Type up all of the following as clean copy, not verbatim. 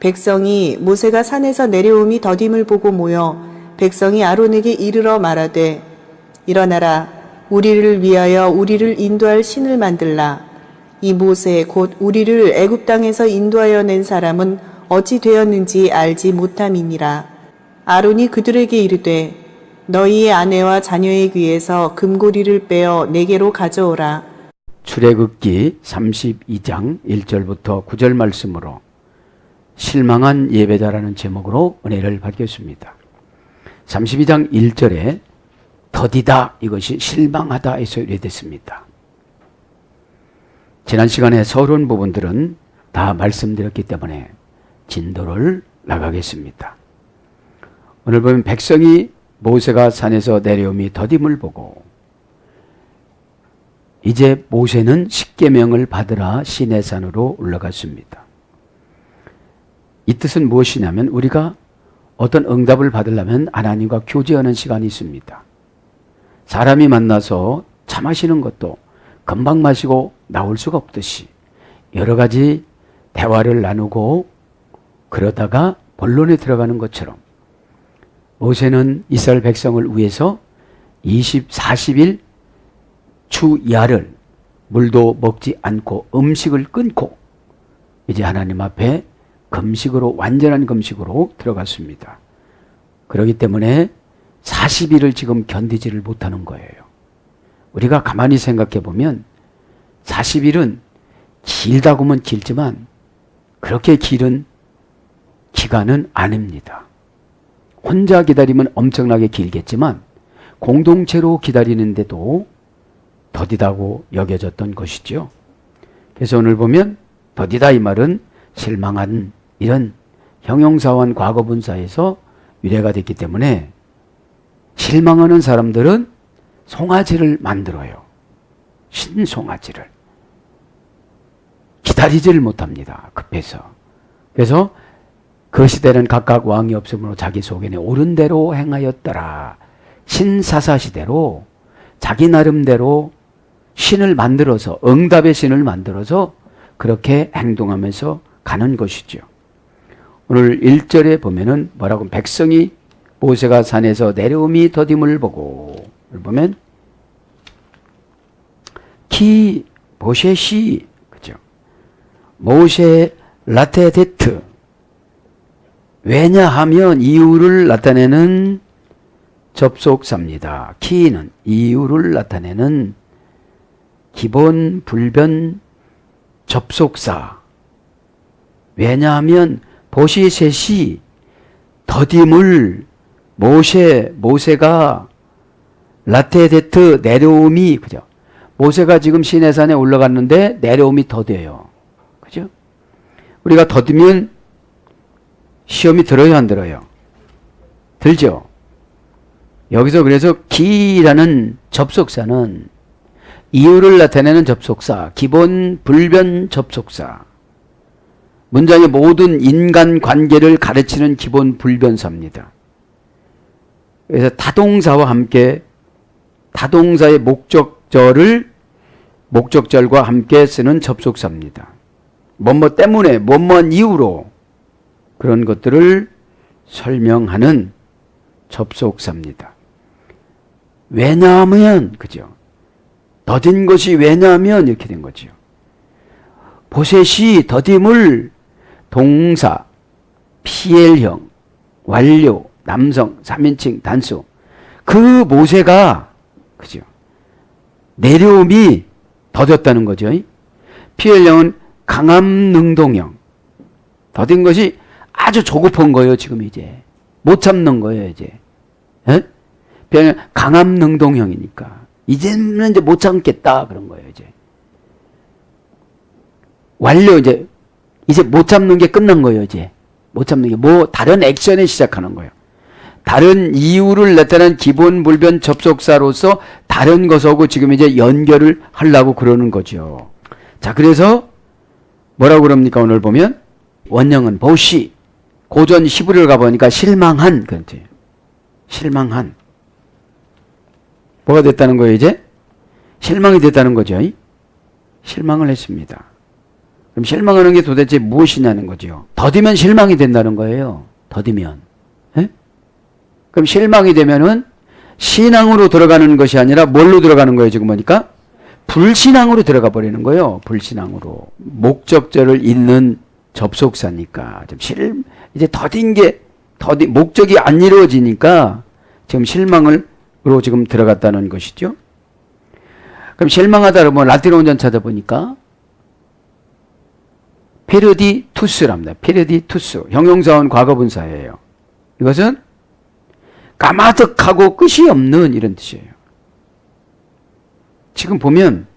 백성이 모세가 산에서 내려옴이 더딤을 보고 모여 백성이 아론에게 이르러 말하되 일어나라 우리를 위하여 우리를 인도할 신을 만들라. 이 모세 곧 우리를 애굽 땅에서 인도하여 낸 사람은 어찌 되었는지 알지 못함이니라. 아론이 그들에게 이르되 너희의 아내와 자녀의 귀에서 금고리를 빼어 내게로 가져오라. 출애굽기 32장 1절부터 9절 말씀으로 실망한 예배자라는 제목으로 은혜를 받겠습니다. 32장 1절에 더디다 이것이 실망하다에서 이래됐습니다. 지난 시간에 서론 부분들은 다 말씀드렸기 때문에 진도를 나가겠습니다. 오늘 보면 백성이 모세가 산에서 내려옴이 더딤을 보고 이제 모세는 십계명을 받으라 시내산으로 올라갔습니다. 이 뜻은 무엇이냐면 우리가 어떤 응답을 받으려면 하나님과 교제하는 시간이 있습니다. 사람이 만나서 차 마시는 것도 금방 마시고 나올 수가 없듯이 여러 가지 대화를 나누고 그러다가 본론에 들어가는 것처럼 모세는 이스라엘 백성을 위해서 40일 주야를 물도 먹지 않고 음식을 끊고 이제 하나님 앞에 금식으로 완전한 금식으로 들어갔습니다. 그렇기 때문에 40일을 지금 견디지를 못하는 거예요. 우리가 가만히 생각해 보면 40일은 길다고 하면 길지만 그렇게 길은 기간은 아닙니다. 혼자 기다리면 엄청나게 길겠지만 공동체로 기다리는데도 더디다고 여겨졌던 것이죠. 그래서 오늘 보면 더디다 이 말은 실망한 이런 형용사원 과거분사에서 유래가 됐기 때문에 실망하는 사람들은 송아지를 만들어요. 신송아지를. 기다리지를 못합니다. 급해서. 그래서 그 시대는 각각 왕이 없으므로 자기 속에는 옳은 대로 행하였더라. 신사사 시대로 자기 나름대로 신을 만들어서 응답의 신을 만들어서 그렇게 행동하면서 가는 것이죠. 오늘 1절에 보면은 뭐라고 백성이 모세가 산에서 내려옴이 더딤을 보고 보면 키 보셋이 그죠? 모세 라테데트 왜냐하면 이유를 나타내는 접속사입니다. 키는 이유를 나타내는 기본 불변 접속사. 왜냐하면 보시셋이 더딤을 모세가 라테데트 내려옴이 그죠? 모세가 지금 시내산에 올라갔는데 내려옴이 더뎌요. 그죠? 우리가 더디면 시험이 들어요, 안 들어요? 들죠? 여기서 그래서 기라는 접속사는 이유를 나타내는 접속사, 기본 불변 접속사. 문장의 모든 인간 관계를 가르치는 기본 불변사입니다. 그래서 타동사와 함께 타동사의 목적절과 함께 쓰는 접속사입니다. 뭐뭐 때문에, 뭐뭐한 이유로 그런 것들을 설명하는 접속사입니다. 왜냐하면, 그죠? 더딘 것이 왜냐하면 이렇게 된 거죠. 보셋이 더딤을 동사, PL형, 완료, 남성, 3인칭, 단수. 그 모세가, 그죠? 내려옴이 더뎠다는 거죠. PL형은 강함능동형. 더딘 것이 아주 조급한 거예요, 지금 이제. 못 참는 거예요, 이제. 에? 강함능동형이니까. 이제는 이제 못 참겠다, 그런 거예요, 이제. 완료, 이제 못 참는 게 끝난 거예요, 이제. 못 참는 게 다른 액션에 시작하는 거예요. 다른 이유를 나타낸 기본 불변 접속사로서 다른 것하고 지금 이제 연결을 하려고 그러는 거죠. 자, 그래서 뭐라고 그럽니까, 오늘 보면? 원형은 보시. 고전 히브리어를 가보니까 실망한, 그런지. 실망한. 뭐가 됐다는 거예요, 이제? 실망이 됐다는 거죠. 실망을 했습니다. 그럼 실망하는 게 도대체 무엇이냐는 거죠. 더디면 실망이 된다는 거예요. 더디면. 예? 그럼 실망이 되면은 신앙으로 들어가는 것이 아니라 뭘로 들어가는 거예요, 지금 보니까? 불신앙으로 들어가 버리는 거예요. 불신앙으로. 목적절을 잇는 접속사니까. 이제 더딘 게, 목적이 안 이루어지니까 지금 실망으로 지금 들어갔다는 것이죠. 그럼 실망하다 그러면 라틴어 원전 찾아보니까 페르디투스랍니다. 페르디투스. 형용사원 과거분사예요. 이것은 까마득하고 끝이 없는 이런 뜻이에요. 지금 보면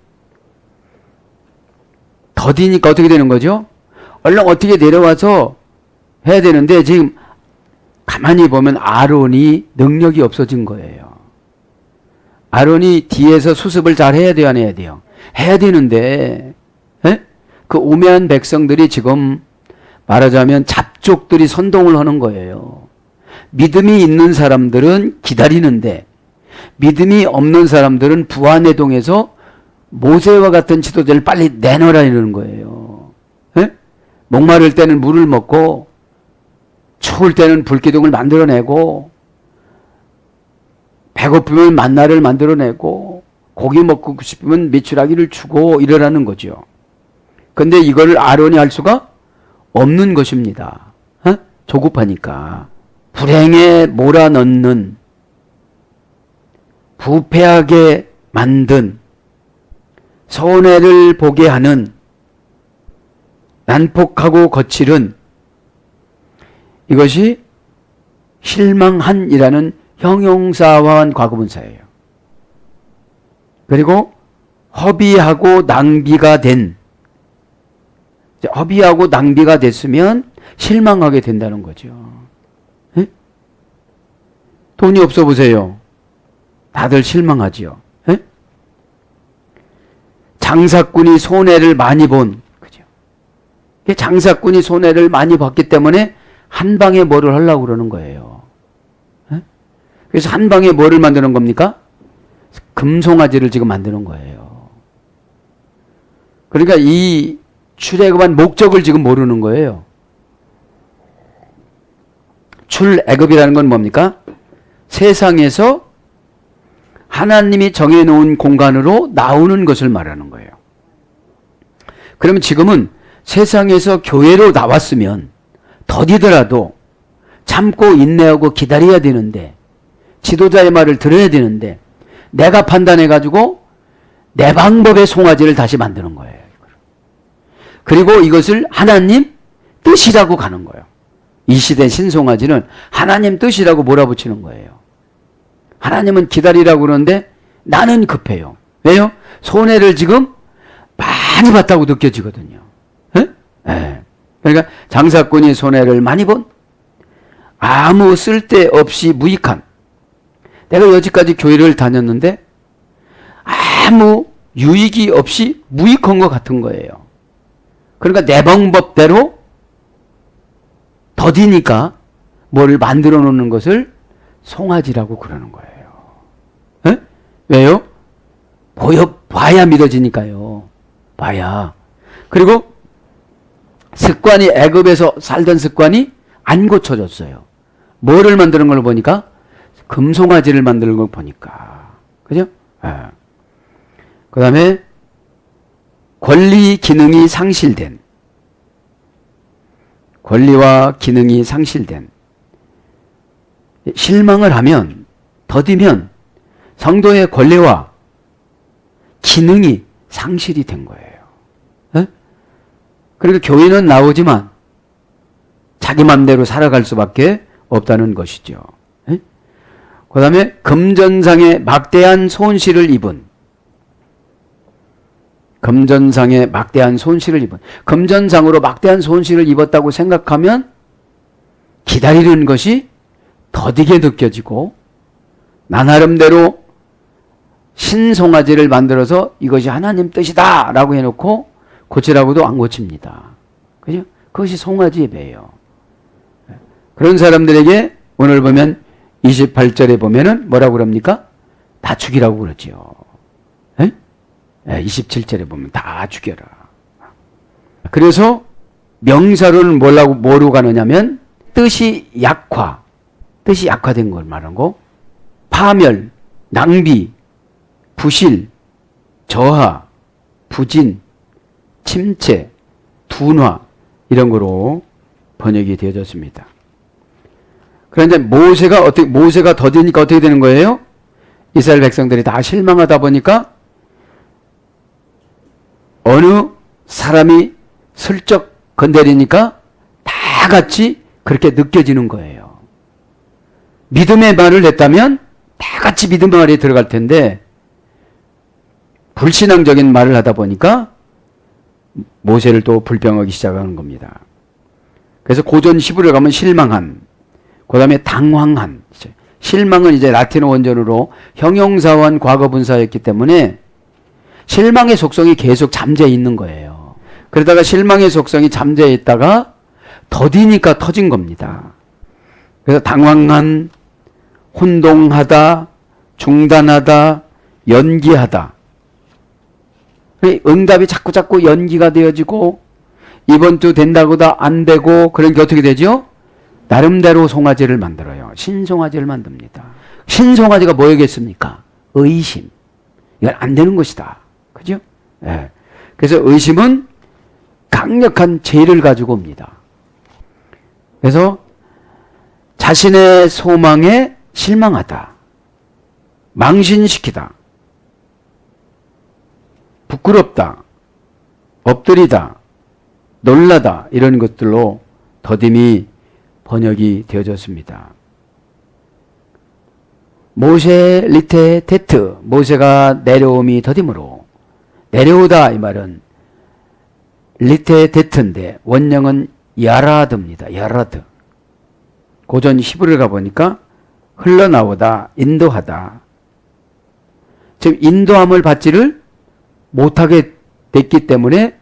더디니까 어떻게 되는 거죠? 얼른 어떻게 내려와서 해야 되는데 지금 가만히 보면 아론이 능력이 없어진 거예요. 아론이 뒤에서 수습을 잘 해야 돼요, 안 해야 돼요? 해야 되는데 그 오매한 백성들이 지금 말하자면 잡족들이 선동을 하는 거예요. 믿음이 있는 사람들은 기다리는데 믿음이 없는 사람들은 부하내동에서 모세와 같은 지도자를 빨리 내놓으라 이러는 거예요. 목마를 때는 물을 먹고 추울 때는 불기둥을 만들어내고 배고프면 만나를 만들어내고 고기 먹고 싶으면 메추라기를 주고 이러라는 거죠. 근데 이걸 아론이 할 수가 없는 것입니다. 조급하니까. 불행에 몰아넣는, 부패하게 만든, 손해를 보게 하는, 난폭하고 거칠은 이것이 실망한이라는 형용사와 과거분사예요. 그리고 허비하고 낭비가 된, 허비하고 낭비가 됐으면 실망하게 된다는 거죠. 에? 돈이 없어 보세요. 다들 실망하지요. 에? 장사꾼이 손해를 많이 본, 그죠? 장사꾼이 손해를 많이 봤기 때문에 한 방에 뭐를 하려고 그러는 거예요. 에? 그래서 한 방에 뭐를 만드는 겁니까? 금송아지를 지금 만드는 거예요. 그러니까 이 출애굽한 목적을 지금 모르는 거예요. 출애굽이라는 건 뭡니까? 세상에서 하나님이 정해놓은 공간으로 나오는 것을 말하는 거예요. 그러면 지금은 세상에서 교회로 나왔으면 더디더라도 참고 인내하고 기다려야 되는데 지도자의 말을 들어야 되는데 내가 판단해가지고 내 방법의 송아지를 다시 만드는 거예요. 그리고 이것을 하나님 뜻이라고 가는 거예요. 이 시대 신송아지는 하나님 뜻이라고 몰아붙이는 거예요. 하나님은 기다리라고 그러는데 나는 급해요. 왜요? 손해를 지금 많이 봤다고 느껴지거든요. 네. 그러니까 장사꾼이 손해를 많이 본 아무 쓸데없이 무익한, 내가 여지까지 교회를 다녔는데 아무 유익이 없이 무익한 것 같은 거예요. 그러니까 내 방법대로 더디니까 뭐를 만들어 놓는 것을 송아지라고 그러는 거예요. 에? 왜요? 봐야 믿어지니까요. 봐야. 그리고 습관이, 애굽에서 살던 습관이 안 고쳐졌어요. 뭐를 만드는 걸 보니까? 금송아지를 만드는 걸 보니까. 그죠? 그 다음에 권리 기능이 상실된, 권리와 기능이 상실된, 실망을 하면, 더디면 성도의 권리와 기능이 상실이 된 거예요. 에? 그러니까 교회는 나오지만 자기 맘대로 살아갈 수밖에 없다는 것이죠. 그 다음에 금전상에 막대한 손실을 입은, 금전상에 막대한 손실을 입은, 금전상으로 막대한 손실을 입었다고 생각하면 기다리는 것이 더디게 느껴지고 나 나름대로 신송아지를 만들어서 이것이 하나님 뜻이다 라고 해놓고 고치라고도 안 고칩니다. 그죠? 그것이 송아지의 배예요. 그런 사람들에게 오늘 보면 28절에 보면은 뭐라고 그럽니까? 다 죽이라고 그러지요. 27절에 보면 다 죽여라. 그래서 명사로는 뭐로 가느냐면 뜻이 약화된 걸 말하는 거. 파멸, 낭비, 부실, 저하, 부진, 침체, 둔화 이런 거로 번역이 되어졌습니다. 그런데 모세가 더디니까 어떻게 되는 거예요? 이스라엘 백성들이 다 실망하다 보니까 어느 사람이 슬쩍 건드리니까 다 같이 그렇게 느껴지는 거예요. 믿음의 말을 했다면 다 같이 믿음의 말에 들어갈 텐데 불신앙적인 말을 하다 보니까 모세를 또 불평하기 시작하는 겁니다. 그래서 고전 히브리에 가면 실망한, 그 다음에 당황한. 실망은 이제 라틴어 원전으로 형용사원 과거분사였기 때문에 실망의 속성이 계속 잠재해 있는 거예요. 그러다가 실망의 속성이 잠재해 있다가 더디니까 터진 겁니다. 그래서 당황한, 혼동하다, 중단하다, 연기하다. 응답이 자꾸 연기가 되어지고 이번 주 된다고도 안 되고 그러니까 어떻게 되죠? 나름대로 송아지를 만들어요. 신송아지를 만듭니다. 신송아지가 뭐겠습니까? 의심. 이건 안 되는 것이다. 그죠? 네. 그래서 의심은 강력한 죄를 가지고 옵니다. 그래서 자신의 소망에 실망하다. 망신시키다. 부끄럽다. 엎드리다. 놀라다. 이런 것들로 더듬이 번역이 되어졌습니다. 모세 리테 테트. 모세가 내려옴이 더딤으로. 내려오다 이 말은 리테 테트인데 원형은 야라드입니다. 야라드. 고전 히브리를 가보니까 흘러나오다, 인도하다. 지금 인도함을 받지를 못하게 됐기 때문에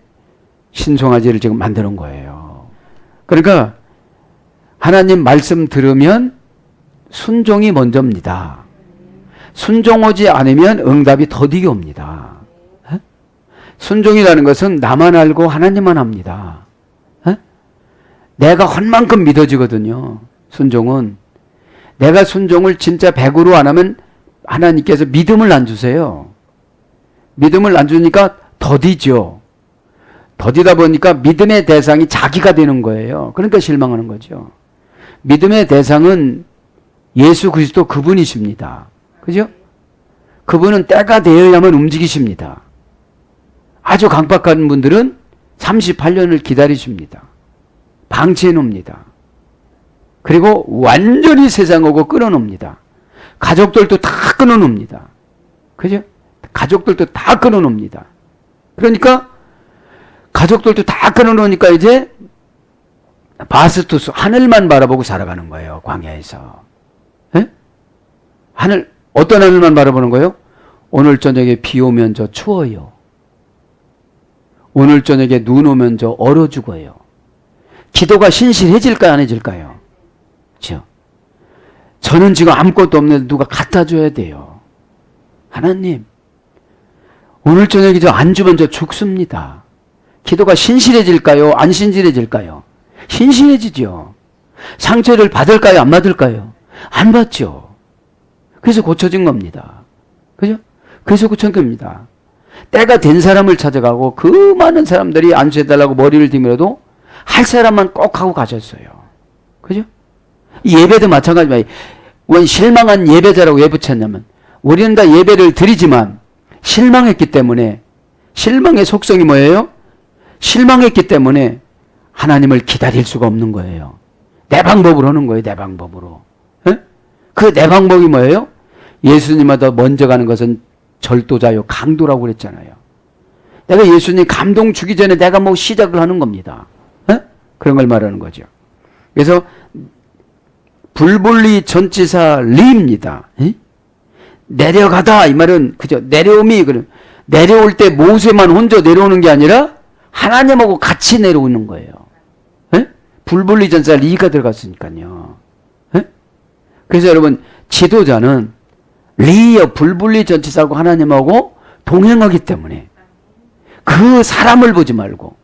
신송아지를 지금 만드는 거예요. 그러니까 하나님 말씀 들으면 순종이 먼저입니다. 순종하지 않으면 응답이 더디게 옵니다. 에? 순종이라는 것은 나만 알고 하나님만 합니다. 에? 내가 한 만큼 믿어지거든요. 순종은. 내가 순종을 진짜 100으로 안 하면 하나님께서 믿음을 안 주세요. 믿음을 안 주니까 더디죠. 더디다 보니까 믿음의 대상이 자기가 되는 거예요. 그러니까 실망하는 거죠. 믿음의 대상은 예수 그리스도 그분이십니다. 그죠? 그분은 때가 되어야만 움직이십니다. 아주 강박한 분들은 38년을 기다리십니다. 방치해 놓습니다. 그리고 완전히 세상하고 끊어놉니다. 가족들도 다 끊어놉니다. 그죠? 가족들도 다 끊어놉니다. 그러니까 가족들도 다 끊어놓으니까 이제 바스투스 하늘만 바라보고 살아가는 거예요. 광야에서. 에? 하늘 어떤 하늘만 바라보는 거예요? 오늘 저녁에 비 오면 저 추워요. 오늘 저녁에 눈 오면 저 얼어 죽어요. 기도가 신실해질까요? 안 해질까요? 그렇죠? 저는 지금 아무것도 없는데 누가 갖다 줘야 돼요. 하나님 오늘 저녁에 저 안 주면 저 죽습니다. 기도가 신실해질까요? 안 신실해질까요? 신실해지죠. 상처를 받을까요? 안 받을까요? 안 받죠. 그래서 고쳐진 겁니다. 그죠? 그래서 고쳐진 겁니다. 때가 된 사람을 찾아가고 그 많은 사람들이 안수해달라고 머리를 들밀어도 할 사람만 꼭 하고 가셨어요. 그죠? 예배도 마찬가지입니다. 왜 실망한 예배자라고 왜 붙였냐면 우리는 다 예배를 드리지만 실망했기 때문에 실망의 속성이 뭐예요? 실망했기 때문에 하나님을 기다릴 수가 없는 거예요. 내 방법으로 하는 거예요. 내 방법으로. 그 내 방법이 뭐예요? 예수님보다 먼저 가는 것은 절도자요. 강도라고 그랬잖아요. 내가 예수님 감동 주기 전에 내가 뭐 시작을 하는 겁니다. 그런 걸 말하는 거죠. 그래서 불불리 전치사 리입니다. 내려가다 이 말은 그죠? 내려옴이 내려올 때 모세만 혼자 내려오는 게 아니라 하나님하고 같이 내려오는 거예요. 불불리 전치사 리가 들어갔으니까요. 그래서 여러분 지도자는 리어 불불리 전치사하고 하나님하고 동행하기 때문에 그 사람을 보지 말고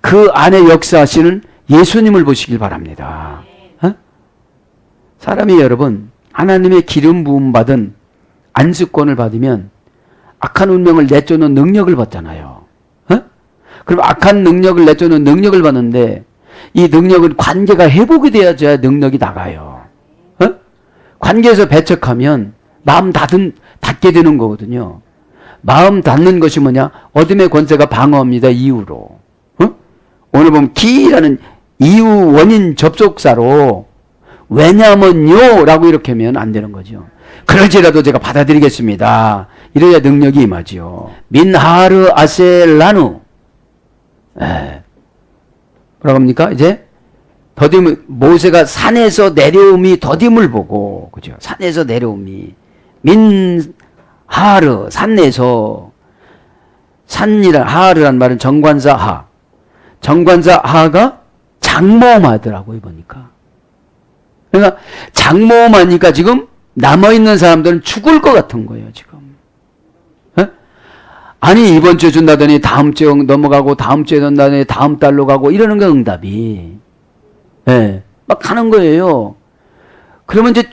그 안에 역사하시는 예수님을 보시길 바랍니다. 어? 사람이 여러분 하나님의 기름 부음 받은 안수권을 받으면 악한 운명을 내쫓는 능력을 받잖아요. 어? 그럼 악한 능력을 내쫓는 능력을 받는데 이 능력은 관계가 회복이 되어져야 능력이 나가요. 어? 관계에서 배척하면 마음 닫게 되는 거거든요. 마음 닫는 것이 뭐냐? 어둠의 권세가 방어합니다. 이유로. 어? 오늘 보면 기라는 이유 원인 접속사로 왜냐면요 라고 이렇게 하면 안 되는 거죠. 그럴지라도 제가 받아들이겠습니다. 이래야 능력이 임하지요. 민하르 아셀라누. 뭐라고 합니까? 이제 모세가 산에서 내려옴이 더딤을 보고, 그죠? 산에서 내려옴이. 민하르, 산에서. 산이란, 하르란 말은 정관사 하. 정관사 하가 장모음하더라고요, 보니까. 그러니까 장모음하니까 지금 남아있는 사람들은 죽을 것 같은 거예요, 지금. 에? 아니, 이번 주에 준다더니 다음 주에 넘어가고, 다음 주에 준다더니 다음 달로 가고, 이러는 게 응답이. 예. 막 가는 거예요. 그러면 이제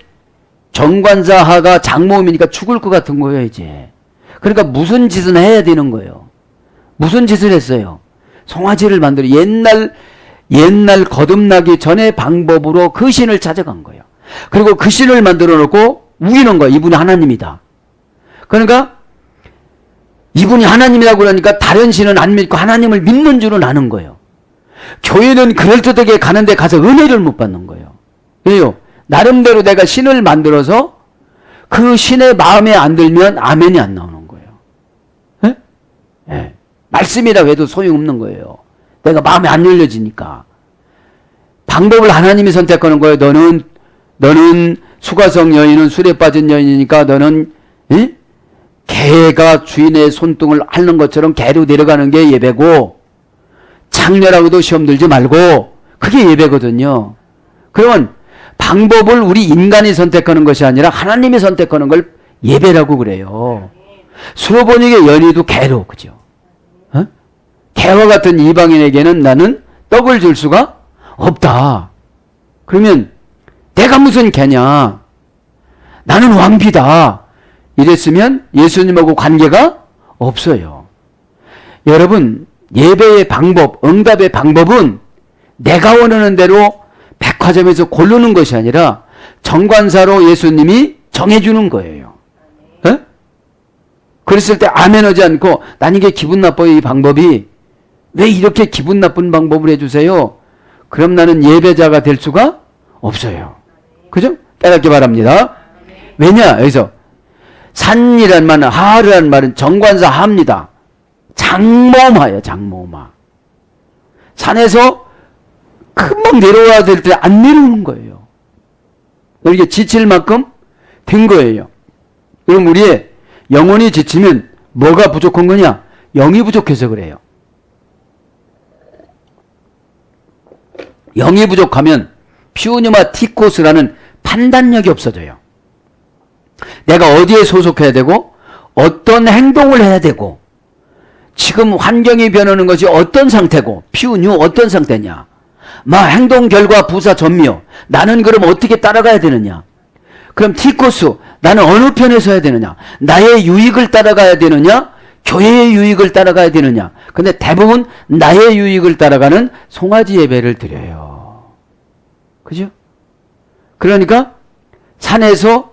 정관사하가 장모음이니까 죽을 것 같은 거예요, 이제. 그러니까 무슨 짓은 해야 되는 거예요. 무슨 짓을 했어요? 송아지를 만들어 옛날 거듭나기 전의 방법으로 그 신을 찾아간 거예요. 그리고 그 신을 만들어 놓고 우기는 거예요. 이분이 하나님이다. 그러니까 이분이 하나님이라고 그러니까 다른 신은 안 믿고 하나님을 믿는 줄은 아는 거예요. 교회는 그럴듯하게 가는데 가서 은혜를 못 받는 거예요. 왜요? 나름대로 내가 신을 만들어서 그 신의 마음에 안 들면 아멘이 안 나오는 거예요. 예? 예. 말씀이라고 해도 소용없는 거예요. 내가 마음에 안 열려지니까. 방법을 하나님이 선택하는 거예요. 너는 수가성 여인은 술에 빠진 여인이니까 너는 개가 주인의 손등을 핥는 것처럼 개로 내려가는 게 예배고 장녀라고도 시험 들지 말고 그게 예배거든요. 그러면 방법을 우리 인간이 선택하는 것이 아니라 하나님이 선택하는 걸 예배라고 그래요. 수로보니게 연희도 개로, 그죠? 어? 개와 같은 이방인에게는 나는 떡을 줄 수가 없다. 그러면 내가 무슨 개냐? 나는 왕비다. 이랬으면 예수님하고 관계가 없어요. 여러분, 예배의 방법, 응답의 방법은 내가 원하는 대로 백화점에서 고르는 것이 아니라 정관사로 예수님이 정해주는 거예요. 에? 그랬을 때 아멘 하지 않고 난 이게 기분 나빠요, 이 방법이. 왜 이렇게 기분 나쁜 방법을 해주세요? 그럼 나는 예배자가 될 수가 없어요. 그죠? 깨닫기 바랍니다. 왜냐? 여기서 산이란 말은 하르란 말은 정관사 하입니다. 장모마예요. 장모마. 산에서 금방 내려와야 될 때 안 내려오는 거예요. 이게 지칠 만큼 된 거예요. 그럼 우리의 영혼이 지치면 뭐가 부족한 거냐? 영이 부족해서 그래요. 영이 부족하면 피우니마 티코스라는 판단력이 없어져요. 내가 어디에 소속해야 되고 어떤 행동을 해야 되고 지금 환경이 변하는 것이 어떤 상태고 피우뉴 어떤 상태냐. 행동 결과 부사 전미요. 나는 그럼 어떻게 따라가야 되느냐. 그럼 티코스 나는 어느 편에 서야 되느냐. 나의 유익을 따라가야 되느냐. 교회의 유익을 따라가야 되느냐. 근데 대부분 나의 유익을 따라가는 송아지 예배를 드려요. 그죠? 그러니까 산에서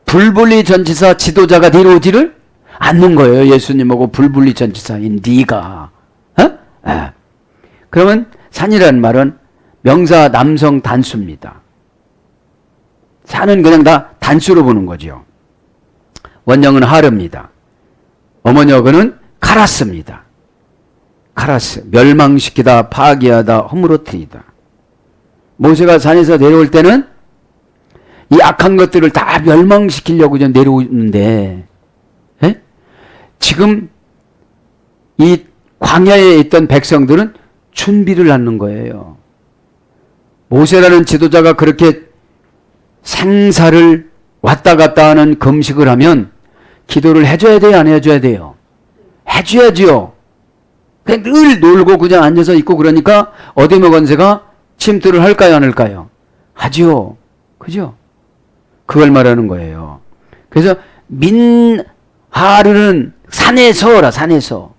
불분리 전치사 지도자가 내려오지를 않는 거예요. 예수님하고 불분리 전치사인 네가. 그러면 산이라는 말은 명사 남성 단수입니다. 산은 그냥 다 단수로 보는 거죠. 원형은 하르입니다. 어머니어근은 카라스입니다. 카라스, 멸망시키다, 파괴하다, 허물어뜨리다. 모세가 산에서 내려올 때는 이 악한 것들을 다 멸망시키려고 좀 내려오는데, 지금 이 광야에 있던 백성들은 준비를 하는 거예요. 모세라는 지도자가 그렇게 생사를 왔다 갔다 하는 금식을 하면 기도를 해줘야 돼요? 안 해줘야 돼요? 해줘야죠. 그냥 늘 놀고 그냥 앉아서 있고 그러니까 어둠의 권세가 침투를 할까요, 안 할까요? 하지요. 그죠? 그걸 말하는 거예요. 그래서 민하르는 산에서라, 산에서.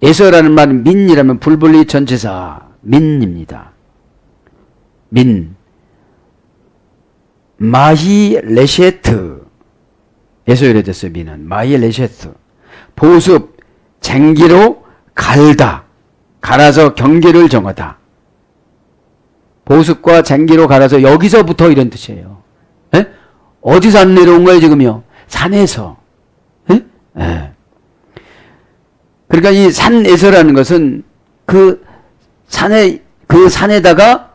에서라는 말은 민이라면 불분리 전치사 민입니다. 민. 마히 레셰트. 에서 이래졌어요, 민은. 마히 레셰트. 보습, 쟁기로 갈다. 갈아서 경계를 정하다. 보습과 쟁기로 갈아서 여기서부터 이런 뜻이에요. 에? 어디서 안 내려온 거예요, 지금요? 산에서. 에? 에. 그러니까 이 산에서라는 것은 그 산에다가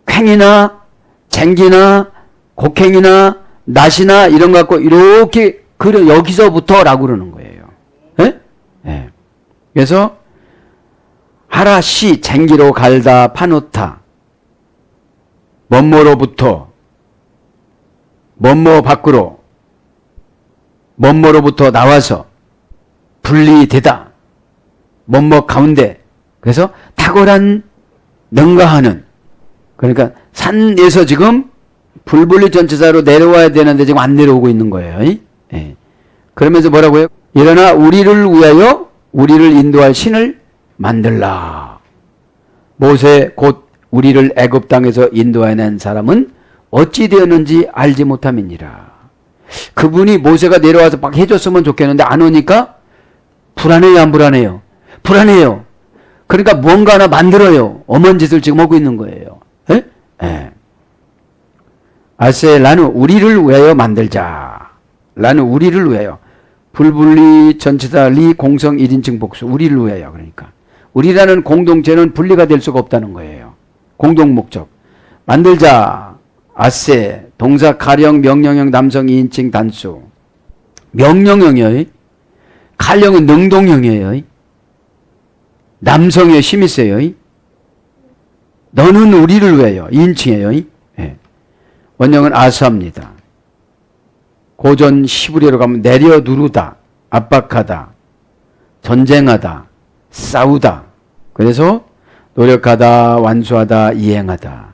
횡이나 쟁기나 곡행이나 낫이나 이런 거 갖고 이렇게 그려 여기서부터라고 그러는 거예요. 예? 예. 그래서 하라시 쟁기로 갈다 파놓다 뭐뭐로부터 뭐뭐 밖으로 뭐뭐로부터 나와서 분리되다 뭐뭐 가운데 그래서 탁월한 능가하는 그러니까 산에서 지금 불분리 전치사로 내려와야 되는데 지금 안 내려오고 있는 거예요. 예. 그러면서 뭐라고요? 일어나 우리를 위하여 우리를 인도할 신을 만들라. 모세 곧 우리를 애굽 땅에서 인도해낸 사람은 어찌 되었는지 알지 못함이니라. 그분이 모세가 내려와서 막 해줬으면 좋겠는데 안 오니까 불안해요, 안 불안해요? 불안해요. 그러니까 뭔가 하나 만들어요. 엄한 짓을 지금 하고 있는 거예요. 예? 예. 아세 나는 우리를 위하여 만들자. 나는 우리를 위하여. 불분리 전치사 리 공성 1인칭 복수. 우리를 위하여. 그러니까 우리라는 공동체는 분리가 될 수가 없다는 거예요. 공동 목적. 만들자. 아세 동사 가령 명령형 남성 2인칭 단수. 명령형이에요. 가령은 능동형이에요. 남성의 힘이 세요. 너는 우리를 위하여 2인칭이에요. 예. 원형은 아사입니다. 고전 시브리어로 가면 내려 누르다, 압박하다, 전쟁하다, 싸우다. 그래서 노력하다, 완수하다, 이행하다.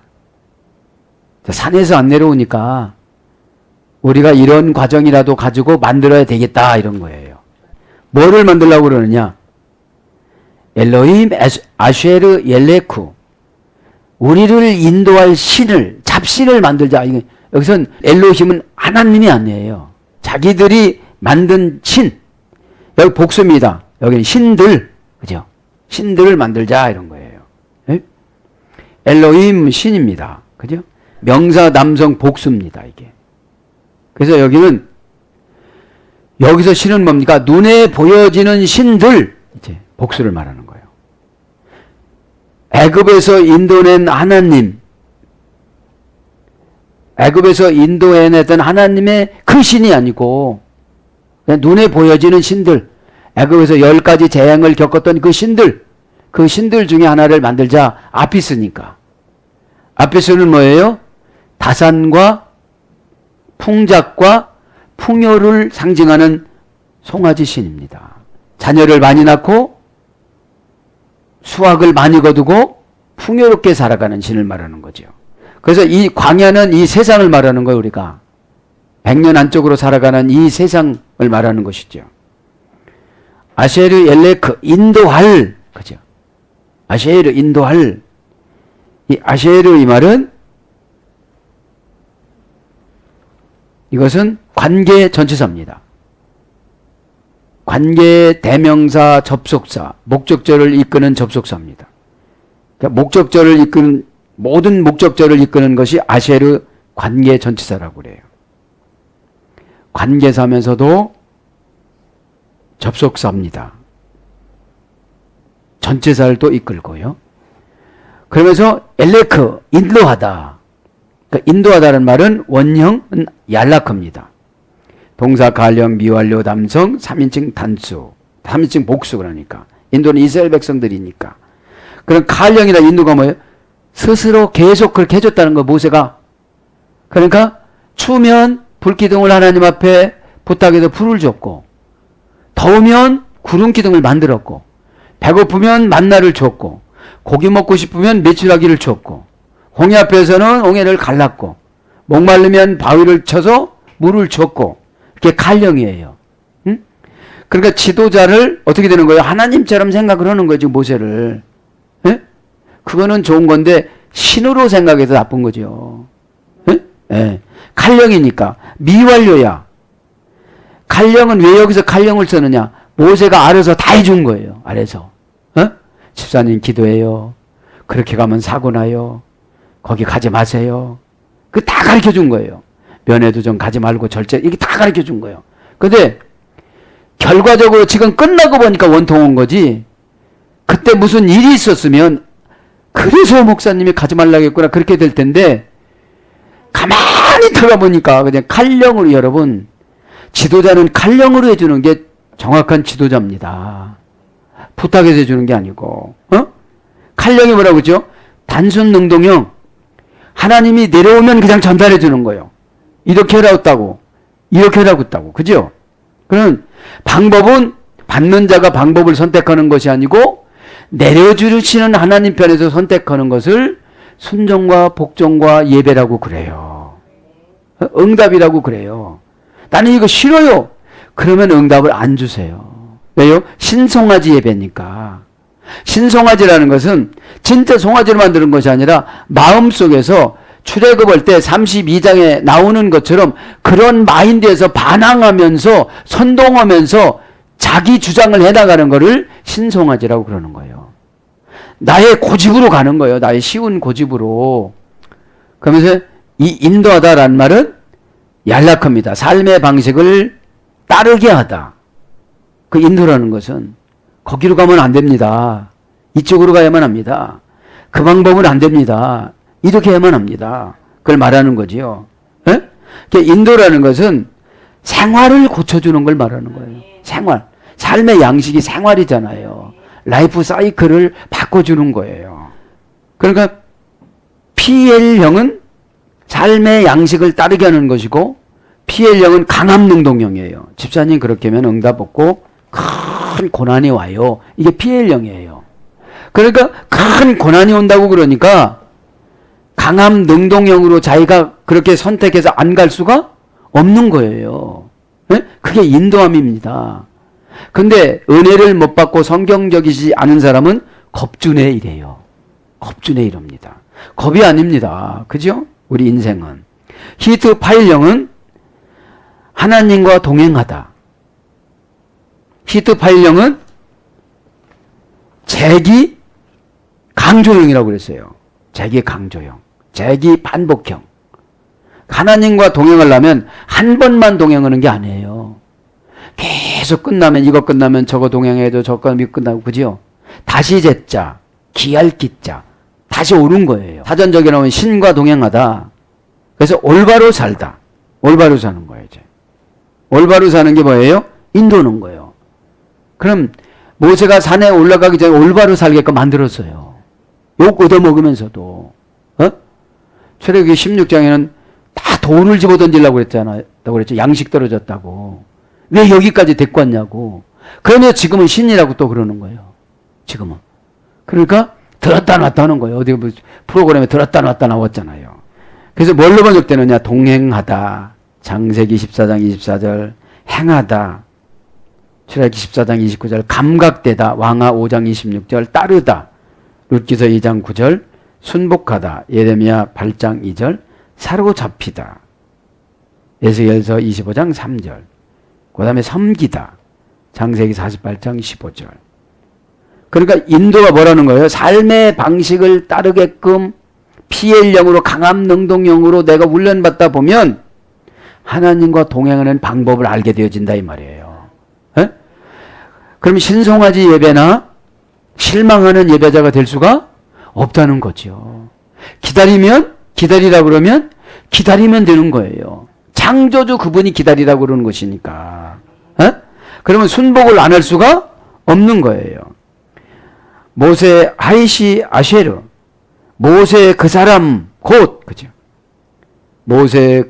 산에서 안 내려오니까 우리가 이런 과정이라도 가지고 만들어야 되겠다 이런 거예요. 뭐를 만들려고 그러느냐? 엘로힘 아쉐르 옐레쿠 우리를 인도할 신을 잡신을 만들자. 여기선 엘로힘은 하나님이 아니에요. 자기들이 만든 신. 여기 복수입니다. 여기는 신들. 그죠? 신들을 만들자 이런 거예요. 네? 엘로힘 신입니다. 그죠? 명사 남성 복수입니다. 이게. 그래서 여기는 여기서 신은 뭡니까? 눈에 보여지는 신들 이제 복수를 말하는 거예요. 애굽에서 인도낸 하나님, 애굽에서 인도해냈던 하나님의 그 신이 아니고 그냥 눈에 보여지는 신들, 애굽에서 10가지 재앙을 겪었던 그 신들 중에 하나를 만들자. 아피스니까. 아피스는 뭐예요? 다산과 풍작과 풍요를 상징하는 송아지 신입니다. 자녀를 많이 낳고 수확을 많이 거두고 풍요롭게 살아가는 신을 말하는 거죠. 그래서 이 광야는 이 세상을 말하는 거예요. 우리가 100년 안쪽으로 살아가는 이 세상을 말하는 것이죠. 아쉐르 엘레크 인도할 그죠? 아쉐르 인도할 이 아쉐르 이 말은 이것은 관계 전치사입니다. 관계 대명사 접속사 목적절을 이끄는 접속사입니다. 그러니까 목적절을 이끄는 모든 목적절을 이끄는 것이 아쉐르 관계 전치사라고 그래요. 관계사면서도 접속사입니다. 전체사를 또 이끌고요. 그러면서 엘레크 인도하다. 그러니까 인도하다는 말은 원형은 얄라크입니다. 동사 가령 미완료 남성 3인칭 단수 3인칭 복수 그러니까 인도는 이스라엘 백성들이니까 그럼 가령이나 인도가 뭐예요? 스스로 계속 그렇게 해줬다는 거 모세가. 그러니까 추우면 불기둥을 하나님 앞에 부탁해서 불을 줬고 더우면 구름 기둥을 만들었고, 배고프면 만나를 줬고, 고기 먹고 싶으면 메추라기를 줬고, 홍해 앞에서는 홍해를 갈랐고, 목마르면 바위를 쳐서 물을 줬고, 그게 칼령이에요. 응? 그러니까 지도자를 어떻게 되는 거예요? 하나님처럼 생각을 하는 거죠, 모세를. 예? 그거는 좋은 건데 신으로 생각해서 나쁜 거죠. 예? 예. 칼령이니까 미완료야. 칼령은 왜 여기서 칼령을 쓰느냐? 모세가 알아서 다 해준 거예요. 알아서. 어? 집사님 기도해요. 그렇게 가면 사고 나요. 거기 가지 마세요. 그 다 가르쳐 준 거예요. 면회도 가지 말고 절제, 이게 다 가르쳐 준 거예요. 근데 결과적으로 지금 끝나고 보니까 원통 온 거지. 그때 무슨 일이 있었으면 그래서 목사님이 가지 말라고 했구나 그렇게 될 텐데, 가만히 들어보니까 그냥 칼령으로, 여러분, 지도자는 칼령으로 해주는 게 정확한 지도자입니다. 부탁해서 해주는 게 아니고. 칼령이 뭐라고 그러죠? 단순 능동형. 하나님이 내려오면 그냥 전달해 주는 거예요. 이렇게 하라고 했다고, 이렇게 하라고 했다고. 그죠? 그런 방법은 받는 자가 방법을 선택하는 것이 아니고 내려주시는 하나님 편에서 선택하는 것을 순종과 복종과 예배라고 그래요. 응답이라고 그래요. 나는 이거 싫어요. 그러면 응답을 안 주세요. 왜요? 신송아지 예배니까. 신송아지라는 것은 진짜 송아지를 만드는 것이 아니라 마음속에서 출애굽할 때 32장에 나오는 것처럼 그런 마인드에서 반항하면서 선동하면서 자기 주장을 해나가는 것을 신송아지라고 그러는 거예요. 나의 고집으로 가는 거예요. 나의 쉬운 고집으로. 그러면서 이 인도하다라는 말은 얄락합니다. 삶의 방식을 따르게 하다. 그 인도라는 것은 거기로 가면 안 됩니다. 이쪽으로 가야만 합니다. 그 방법은 안 됩니다. 이렇게 해야만 합니다. 그걸 말하는 거지요. 예? 인도라는 것은 생활을 고쳐주는 걸 말하는 거예요. 생활. 삶의 양식이 생활이잖아요. 라이프 사이클을 바꿔주는 거예요. 그러니까 PL형은 삶의 양식을 따르게 하는 것이고, PL형은 강압능동형이에요. 집사님 그렇게 하면 응답 없고 큰 고난이 와요. 이게 PL형이에요. 그러니까 큰 고난이 온다고 그러니까 강압능동형으로 자기가 그렇게 선택해서 안 갈 수가 없는 거예요. 네? 그게 인도함입니다. 근데 은혜를 못 받고 성경적이지 않은 사람은 겁주네 이래요. 겁주네 이럽니다. 겁이 아닙니다. 그죠? 우리 인생은. 히트 파일형은 하나님과 동행하다. 히트 파일형은 재기 강조형이라고 그랬어요. 재기 강조형. 재기 반복형. 하나님과 동행하려면 한 번만 동행하는 게 아니에요. 계속 끝나면 이거 끝나면 저거 동행해도 저거 끝나고 그죠? 다시 제자, 기할 기자, 다시 오른 거예요. 사전적에 나오면 신과 동행하다. 그래서 올바로 살다. 올바로 사는 거예요, 이제. 올바로 사는 게 뭐예요? 인도는 거예요. 그럼 모세가 산에 올라가기 전에 올바로 살게끔 만들었어요. 욕 얻어먹으면서도. 출애굽기 16장에는 다 돌을 집어 던지려고 그랬죠. 양식 떨어졌다고. 왜 여기까지 데리고 왔냐고. 그러면 지금은 신이라고 또 그러는 거예요. 지금은. 그러니까 들었다 놨다 하는 거예요. 어디 프로그램에 들었다 놨다 나왔잖아요. 그래서 뭘로 번역되느냐. 동행하다. 창세기 14장 24절. 행하다. 출애굽기 14장 29절. 감각되다. 왕하 5장 26절. 따르다. 룻기서 2장 9절. 순복하다. 예레미야 8장 2절. 사로잡히다. 에스겔서 25장 3절. 그 다음에 섬기다. 창세기 48장 15절. 그러니까 인도가 뭐라는 거예요? 삶의 방식을 따르게끔 PL형으로 강압능동형으로 내가 훈련받다 보면 하나님과 동행하는 방법을 알게 되어진다 이 말이에요. 에? 그럼 신송아지 예배나 실망하는 예배자가 될 수가 없다는 거죠. 기다리라 그러면 기다리면 되는 거예요. 창조주 그분이 기다리라고 그러는 것이니까. 그러면 순복을 안 할 수가 없는 거예요. 모세 하이시 아쉐르. 모세 그 사람 곧. 그죠? 모세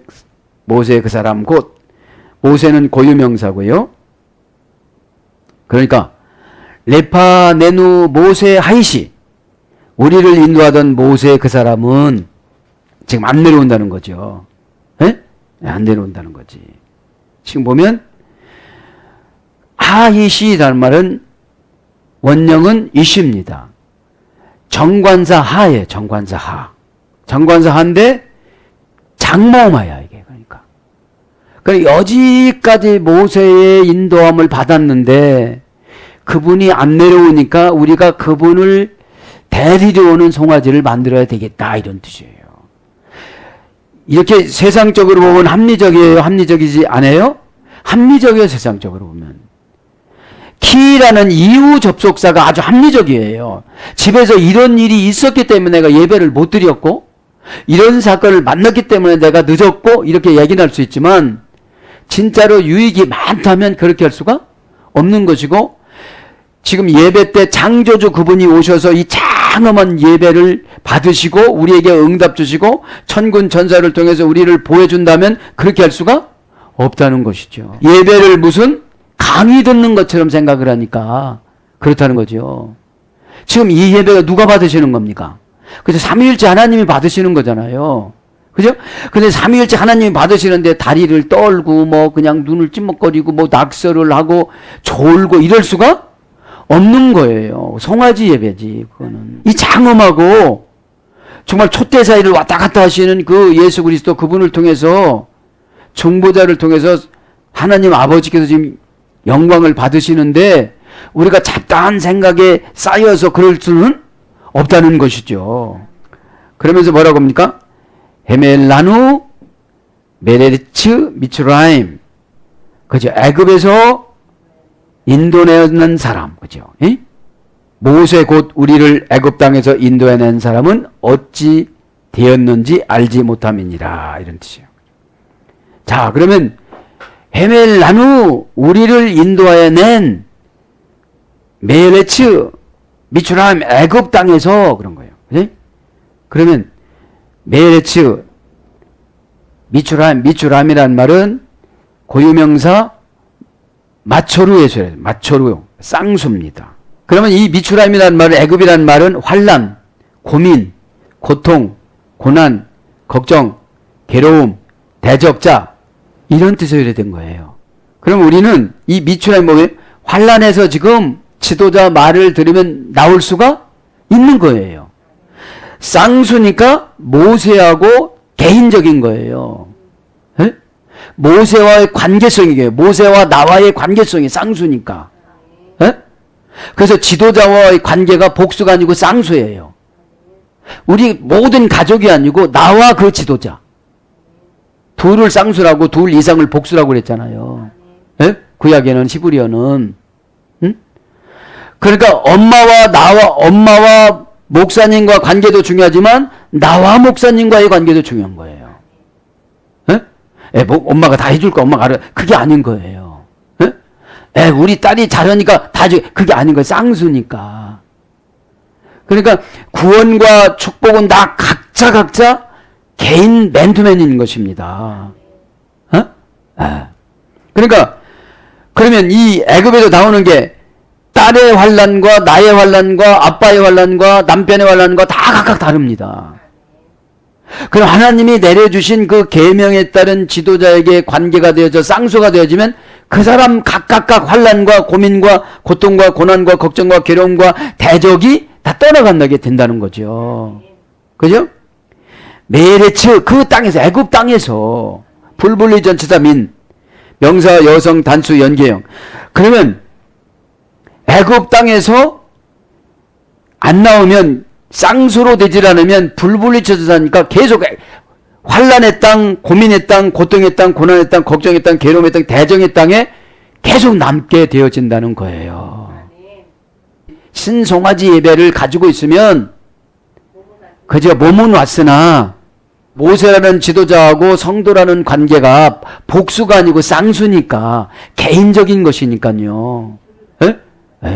그 사람 곧. 모세는 고유명사고요. 그러니까 레파네누 모세 하이시, 우리를 인도하던 모세 그 사람은 지금 안 내려온다는 거죠. 예? 안 내려온다는 거지. 지금 보면 하이시라는 말은 원령은 이시입니다. 정관사 하예요. 정관사 하. 정관사 하인데 장모마야 이게. 그러니까 여지까지 모세의 인도함을 받았는데 그분이 안 내려오니까 우리가 그분을 데리러 오는 송아지를 만들어야 되겠다, 이런 뜻이에요. 이렇게 세상적으로 보면 합리적이에요? 합리적이지 않아요? 합리적이에요. 세상적으로 보면. 키라는 이후 접속사가 아주 합리적이에요. 집에서 이런 일이 있었기 때문에 내가 예배를 못 드렸고, 이런 사건을 만났기 때문에 내가 늦었고, 이렇게 얘기는 할 수 있지만 진짜로 유익이 많다면 그렇게 할 수가 없는 것이고, 지금 예배 때 창조주 그분이 오셔서 이 장엄한 예배를 받으시고 우리에게 응답 주시고 천군 천사를 통해서 우리를 보여준다면 그렇게 할 수가 없다는 것이죠. 예배를 무슨 강의 듣는 것처럼 생각을 하니까 그렇다는 거죠. 지금 이 예배가 누가 받으시는 겁니까? 그래서 삼위일체 하나님이 받으시는 거잖아요. 그죠? 근데 삼위일체 하나님이 받으시는데 다리를 떨고 뭐 그냥 눈을 찌먹거리고 뭐 낙서를 하고 졸고 이럴 수가 없는 거예요. 송아지 예배지, 그거는. 이 장엄하고 정말 촛대사이를 왔다 갔다 하시는 그 예수 그리스도 그분을 통해서, 중보자를 통해서 하나님 아버지께서 지금 영광을 받으시는데 우리가 잡다한 생각에 쌓여서 그럴 수는 없다는 것이죠. 그러면서 뭐라고 합니까? 헤멜라누 메레츠 미츠라임. 그죠? 애굽에서 인도내는 사람, 그죠? 에? 모세 곧 우리를 애굽 땅에서 인도해낸 사람은 어찌 되었는지 알지 못함이니라, 이런 뜻이에요. 자, 그러면 헤멜라누 우리를 인도해낸 메레츠 미추람 애굽 땅에서 그런 거예요. 그죠? 그러면 메레츠 미추람이란 말은 고유명사 마초루에서 마초루, 쌍수입니다. 그러면 이 미추람이라는 말은, 애굽이라는 말은 환난, 고민, 고통, 고난, 걱정, 괴로움, 대적자, 이런 뜻으로 된 거예요. 그럼 우리는 이 미추람이 뭐예요? 환난에서 지금 지도자 말을 들으면 나올 수가 있는 거예요. 쌍수니까 모세하고 개인적인 거예요. 에? 모세와의 관계성이에요. 모세와 나와의 관계성이 쌍수니까. 에? 그래서 지도자와의 관계가 복수가 아니고 쌍수예요. 우리 모든 가족이 아니고 나와 그 지도자. 둘을 쌍수라고 둘 이상을 복수라고 그랬잖아요. 에? 구약에는, 히브리어는. 응? 그러니까 엄마와 목사님과 관계도 중요하지만 나와 목사님과의 관계도 중요한 거예요. 엄마가 다 해줄까? 엄마가 알아. 그게 아닌 거예요. 우리 딸이 잘하니까 다 해줘. 그게 아닌 거예요. 쌍수니까. 그러니까 구원과 축복은 다 각자 개인 맨투맨인 것입니다. 그러니까 그러면 이 애굽에서 나오는 게 딸의 환난과 나의 환난과 아빠의 환난과 남편의 환난과 다 각각 다릅니다. 그럼 하나님이 내려주신 그 계명에 따른 지도자에게 관계가 되어져 쌍수가 되어지면 그 사람 각각 환난과 고민과 고통과 고난과 걱정과 괴로움과 대적이 다 떠나간다게 된다는 거죠. 그죠? 메레츠, 그 땅에서, 애굽 땅에서, 불불리 전치사 민, 명사 여성 단수 연계형. 그러면 애굽 땅에서 안 나오면, 쌍수로 되질 않으면 불불리 전치사니까 계속 환난의 땅, 고민의 땅, 고통의 땅, 고난의 땅, 걱정의 땅, 괴로움의 땅, 대정의 땅에 계속 남게 되어진다는 거예요. 신송아지 예배를 가지고 있으면 그저 몸은 왔으나 모세라는 지도자하고 성도라는 관계가 복수가 아니고 쌍수니까 개인적인 것이니까요.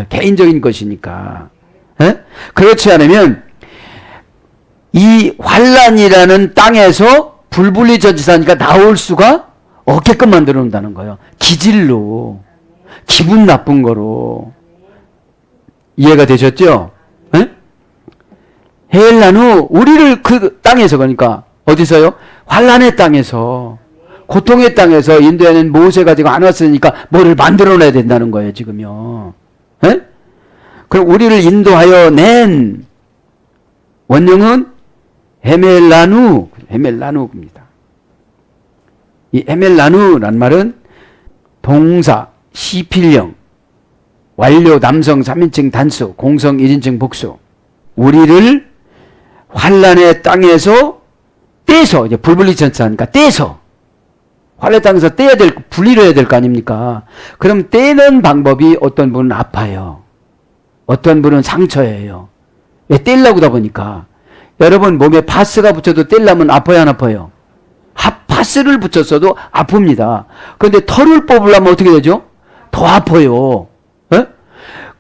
개인적인 것이니까. 그렇지 않으면 이 환란이라는 땅에서 불불리 전치사니까 나올 수가 없게끔 만들어 놓는다는 거예요. 기질로 기분 나쁜 거로. 이해가 되셨죠? 에? 해일 후 우리를 그 땅에서, 그러니까 어디서요? 환란의 땅에서, 고통의 땅에서 인도에는 모세가 지금 안 왔으니까 뭐를 만들어내야 된다는 거예요, 지금요. 에? 그럼 우리를 인도하여 낸 원형은 헤멜라누입니다. 이 헤멜라누란 말은 동사, 시필령, 완료, 남성 3인칭 단수, 공성 1인칭 복수. 우리를 환란의 땅에서 떼서, 이제 불분리전차니까 떼서, 환란의 땅에서 떼야 될, 분리를 해야 될 거 아닙니까? 그럼 떼는 방법이 어떤 분은 아파요. 어떤 분은 상처예요. 왜 떼려고 하다 보니까. 여러분 몸에 파스가 붙여도 떼려면 아파요, 안 아파요? 파스를 붙였어도 아픕니다. 그런데 털을 뽑으려면 어떻게 되죠? 더 아파요.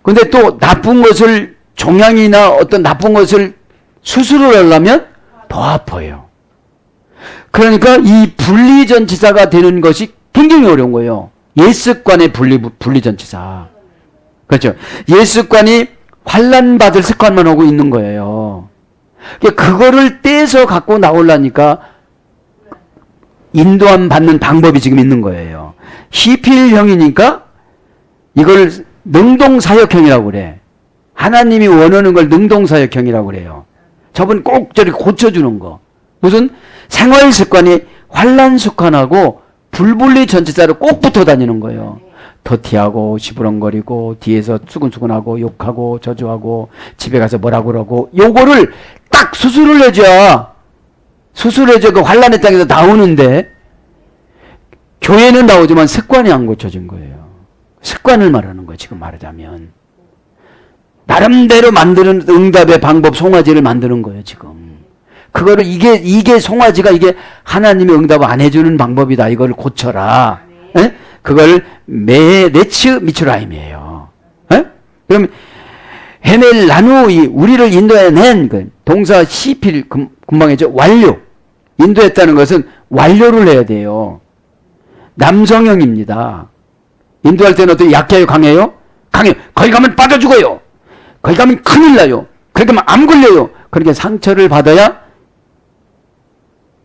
근데 또 나쁜 것을, 종양이나 어떤 나쁜 것을 수술을 하려면 더 아파요. 그러니까 이 분리전치사가 되는 것이 굉장히 어려운 거예요. 옛습관의 분리전치사. 그렇죠. 옛습관이 환난받을 습관만 하고 있는 거예요. 그거를 떼서 갖고 나오려니까 인도함 받는 방법이 지금 있는 거예요. 히필형이니까 이걸 능동사역형이라고 그래. 하나님이 원하는 걸 능동사역형이라고 그래요. 저분 꼭 저렇게 고쳐주는 거. 무슨 생활습관이 환란습관하고 불분리 전치사로 꼭 붙어 다니는 거예요. 더티하고 시부렁거리고 뒤에서 수근수근하고 욕하고 저주하고 집에 가서 뭐라 그러고, 요거를 딱 수술을 해줘야 그 환란의 땅에서 나오는데, 교회는 나오지만 습관이 안 고쳐진 거예요. 습관을 말하는 거예요, 지금 말하자면. 나름대로 만드는 응답의 방법, 송아지를 만드는 거예요, 지금. 그거를 이게 송아지가 이게 하나님의 응답을 안 해주는 방법이다. 이걸 고쳐라. 에? 그걸 네츠 미츠라임이에요. 그럼 헤멜라누, 우리를 인도해낸 그 동사 시필, 금방 했죠. 완료. 인도했다는 것은 완료를 해야 돼요. 남성형입니다. 인도할 때는 어떻게 약해요, 강해요? 강해요. 거기 가면 빠져 죽어요. 거기 가면 큰일 나요. 거기 가면 암 걸려요. 그렇게 상처를 받아야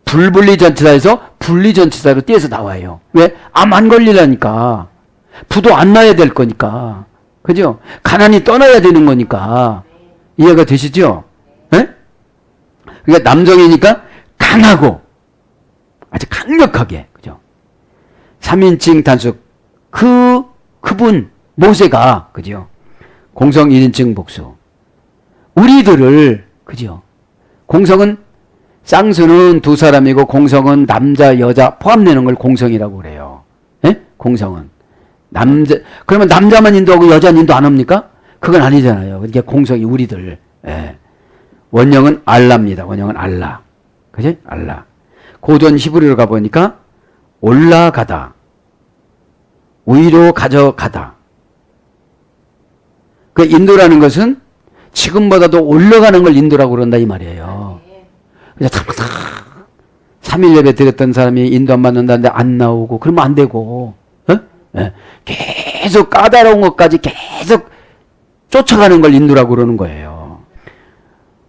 불분리전치사에서 분리전치사로 떼서 나와요. 왜? 암 안 걸리려니까. 부도 안 나야 될 거니까. 그죠? 가난이 떠나야 되는 거니까. 이해가 되시죠? 네? 그러니까 남성이니까 강하고 아주 강력하게. 그죠? 3인칭 단수. 그분, 모세가, 그죠? 공성 1인칭 복수. 우리들을, 그죠? 공성은, 쌍수는 두 사람이고 공성은 남자, 여자 포함되는 걸 공성이라고 그래요. 예? 공성은. 그러면 남자만 인도하고 여자는 인도 안 합니까? 그건 아니잖아요. 이게 공성이 우리들. 예. 원형은 알라입니다. 원형은 알라. 그지? 알라. 고전 히브리로 가보니까 올라가다. 위로 가져가다. 그 인도라는 것은 지금보다도 올라가는 걸 인도라고 그런다 이 말이에요. 그래서 3일 예배 드렸던 사람이 인도 안 받는다는데 안 나오고 그러면 안 되고, 네. 계속 까다로운 것까지 계속 쫓아가는 걸 인도라고 그러는 거예요.